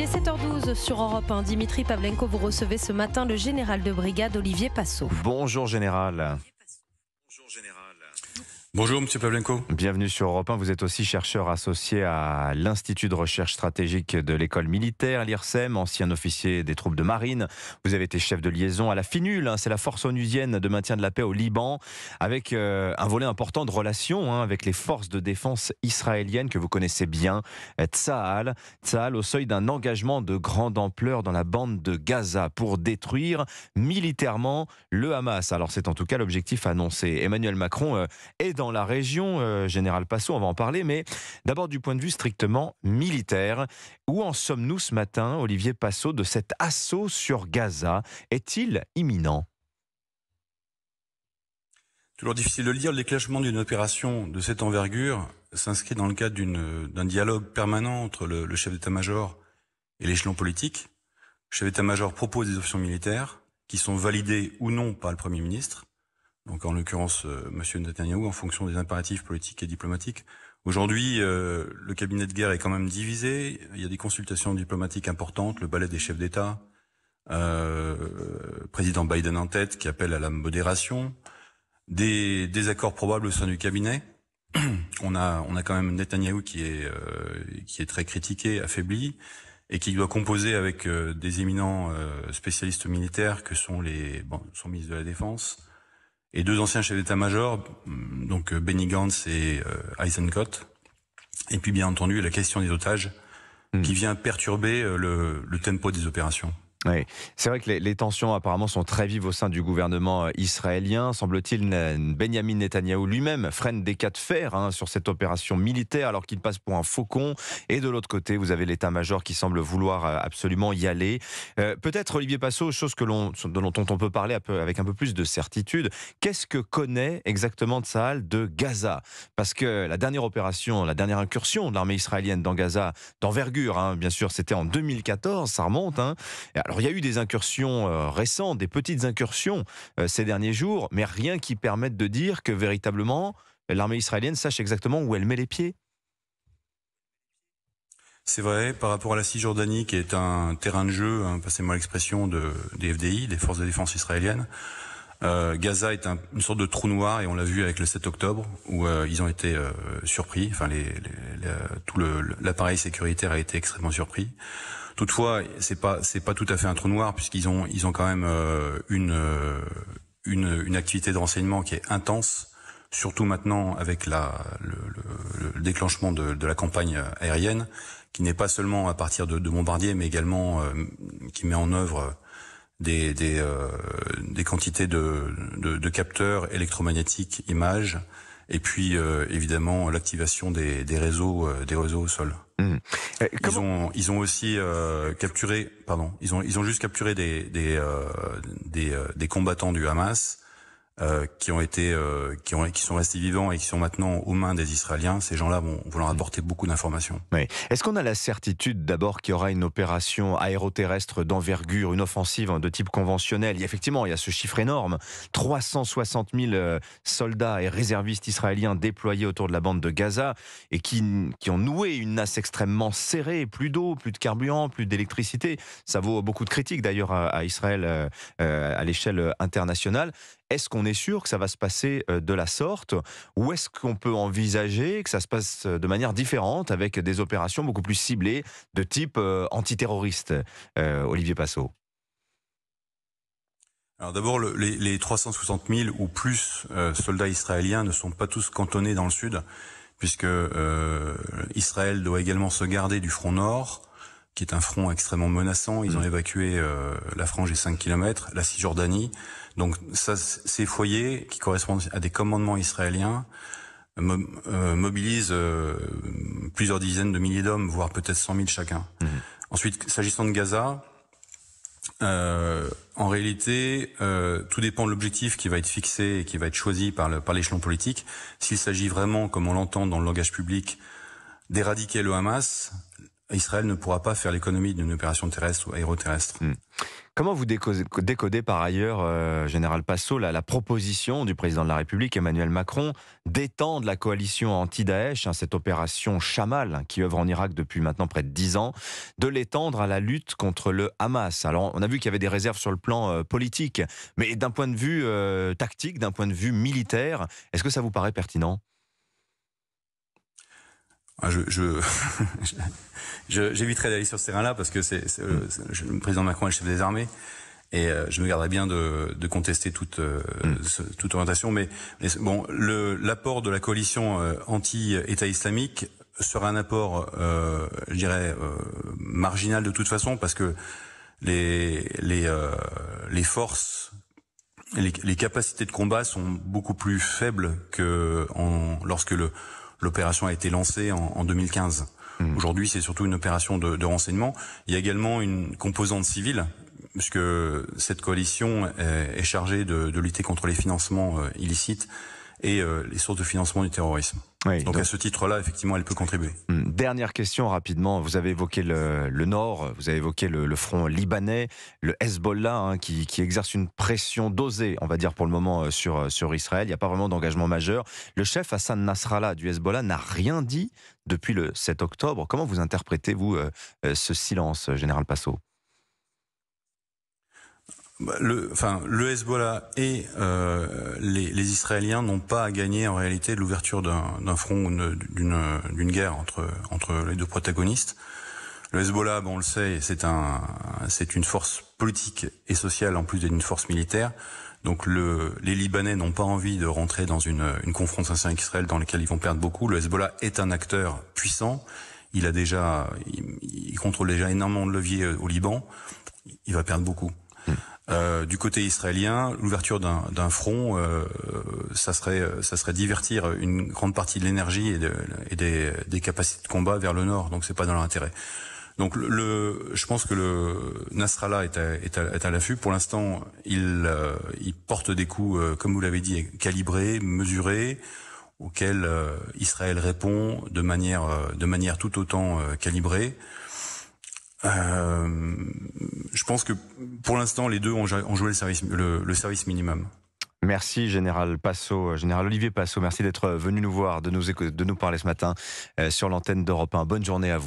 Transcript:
est 7h12 sur Europe 1. Dimitri Pavlenko, vous recevez ce matin le général de brigade Olivier Passot. Bonjour général. Bonjour Monsieur Pavlenko. Bienvenue sur Europe 1. Vous êtes aussi chercheur associé à l'Institut de recherche stratégique de l'école militaire, l'IRSEM, ancien officier des troupes de marine. Vous avez été chef de liaison à la FINUL, c'est la force onusienne de maintien de la paix au Liban, avec un volet important de relations avec les forces de défense israéliennes que vous connaissez bien, Tsahal au seuil d'un engagement de grande ampleur dans la bande de Gaza pour détruire militairement le Hamas. Alors c'est en tout cas l'objectif annoncé. Emmanuel Macron est dans la région, Général Passot, on va en parler, mais d'abord du point de vue strictement militaire. Où en sommes-nous ce matin, Olivier Passot, de cet assaut sur Gaza? Est-il imminent? Toujours difficile de le dire, le déclenchement d'une opération de cette envergure s'inscrit dans le cadre d'un dialogue permanent entre le chef d'état-major et l'échelon politique. Le chef d'état-major propose des options militaires qui sont validées ou non par le Premier ministre. Donc en l'occurrence, Monsieur Netanyahou, en fonction des impératifs politiques et diplomatiques. Aujourd'hui, le cabinet de guerre est quand même divisé. Il y a des consultations diplomatiques importantes, le ballet des chefs d'État, président Biden en tête, qui appelle à la modération, des accords probables au sein du cabinet. On a quand même Netanyahou qui est très critiqué, affaibli, et qui doit composer avec des éminents spécialistes militaires que sont son ministre de la Défense, et deux anciens chefs d'état-major, donc Benny Gantz et Eisenkot. Et puis bien entendu la question des otages qui vient perturber le tempo des opérations. Oui, c'est vrai que les tensions apparemment sont très vives au sein du gouvernement israélien. Semble-t-il, Benyamin Netanyahou lui-même freine des cas de fer sur cette opération militaire alors qu'il passe pour un faucon. Et de l'autre côté, vous avez l'état-major qui semble vouloir absolument y aller. Peut-être, Olivier Passot, chose dont on peut parler avec un peu plus de certitude. Qu'est-ce que connaît exactement Tsahal de Gaza? Parce que la dernière incursion de l'armée israélienne dans Gaza, d'envergure, bien sûr, c'était en 2014, ça remonte. Alors il y a eu des incursions récentes, des petites incursions ces derniers jours, mais rien qui permette de dire que véritablement l'armée israélienne sache exactement où elle met les pieds. C'est vrai, par rapport à la Cisjordanie, qui est un terrain de jeu, passez-moi l'expression, des FDI, des forces de défense israéliennes, Gaza est une sorte de trou noir, et on l'a vu avec le 7 octobre, où ils ont été surpris, enfin tout l'appareil sécuritaire a été extrêmement surpris. Toutefois, c'est pas tout à fait un trou noir, puisqu'ils ont quand même une activité de renseignement qui est intense, surtout maintenant avec le déclenchement de la campagne aérienne, qui n'est pas seulement à partir de bombardiers, mais également qui met en œuvre des quantités de capteurs électromagnétiques, images, et puis évidemment l'activation des réseaux au sol. Ils ont aussi capturé, ils ont juste capturé des combattants du Hamas qui sont restés vivants et qui sont maintenant aux mains des Israéliens. Ces gens-là vont leur apporter beaucoup d'informations. Oui. Est-ce qu'on a la certitude d'abord qu'il y aura une opération aéroterrestre d'envergure, une offensive de type conventionnel? Effectivement, il y a ce chiffre énorme, 360 000 soldats et réservistes israéliens déployés autour de la bande de Gaza et qui ont noué une nasse extrêmement serrée, plus d'eau, plus de carburant, plus d'électricité. Ça vaut beaucoup de critiques d'ailleurs à Israël à l'échelle internationale. Est-ce qu'on est sûr que ça va se passer de la sorte, ou est-ce qu'on peut envisager que ça se passe de manière différente avec des opérations beaucoup plus ciblées de type antiterroriste, Olivier Passot? Alors d'abord, les 360 000 ou plus soldats israéliens ne sont pas tous cantonnés dans le sud, puisque Israël doit également se garder du front nord, qui est un front extrêmement menaçant. Ils ont évacué la frange des 5 km, la Cisjordanie. Donc ça, ces foyers qui correspondent à des commandements israéliens mobilisent plusieurs dizaines de milliers d'hommes, voire peut-être 100 000 chacun. Ensuite, s'agissant de Gaza, en réalité, tout dépend de l'objectif qui va être fixé et qui va être choisi par l'échelon politique. S'il s'agit vraiment, comme on l'entend dans le langage public, d'éradiquer le Hamas, Israël ne pourra pas faire l'économie d'une opération terrestre ou aéroterrestre. Comment vous décodez par ailleurs, Général Passo, la proposition du président de la République, Emmanuel Macron, d'étendre la coalition anti-Daesh, cette opération Chamal qui œuvre en Irak depuis maintenant près de 10 ans, de l'étendre à la lutte contre le Hamas? Alors, on a vu qu'il y avait des réserves sur le plan politique, mais d'un point de vue tactique, d'un point de vue militaire, est-ce que ça vous paraît pertinent? J'éviterai d'aller sur ce terrain-là parce que le président Macron est le chef des armées et je me garderai bien de contester toute orientation. Mais bon, l'apport de la coalition anti-État islamique sera un apport, je dirais, marginal de toute façon parce que les forces, les capacités de combat sont beaucoup plus faibles que lorsque l'opération a été lancée en 2015. Aujourd'hui, c'est surtout une opération de renseignement. Il y a également une composante civile, puisque cette coalition est chargée de lutter contre les financements illicites et les sources de financement du terrorisme. Oui, donc à ce titre-là, effectivement, elle peut contribuer. Dernière question rapidement. Vous avez évoqué le Nord, vous avez évoqué le front libanais, le Hezbollah qui exerce une pression dosée, on va dire pour le moment, sur Israël. Il n'y a pas vraiment d'engagement majeur. Le chef Hassan Nasrallah du Hezbollah n'a rien dit depuis le 7 octobre. Comment vous interprétez-vous ce silence, Général Passo? Le Hezbollah et les Israéliens n'ont pas à gagner en réalité de l'ouverture d'un front ou d'une guerre entre les deux protagonistes. Le Hezbollah, on le sait, c'est une force politique et sociale en plus d'une force militaire. Donc les Libanais n'ont pas envie de rentrer dans une confrontation avec Israël dans laquelle ils vont perdre beaucoup. Le Hezbollah est un acteur puissant. Il contrôle déjà énormément de leviers au Liban. Il va perdre beaucoup. Du côté israélien, l'ouverture d'un front, ça serait divertir une grande partie de l'énergie et des capacités de combat vers le nord. Donc c'est pas dans leur intérêt. Donc je pense que le Nasrallah est à l'affût. Pour l'instant, il porte des coups, comme vous l'avez dit, calibrés, mesurés, auxquels Israël répond de manière tout autant calibrée. Je pense que pour l'instant, les deux ont joué le service minimum. Merci Général Passo, Général Olivier Passo, merci d'être venu nous voir, de nous parler ce matin sur l'antenne d'Europe 1. Bonne journée à vous.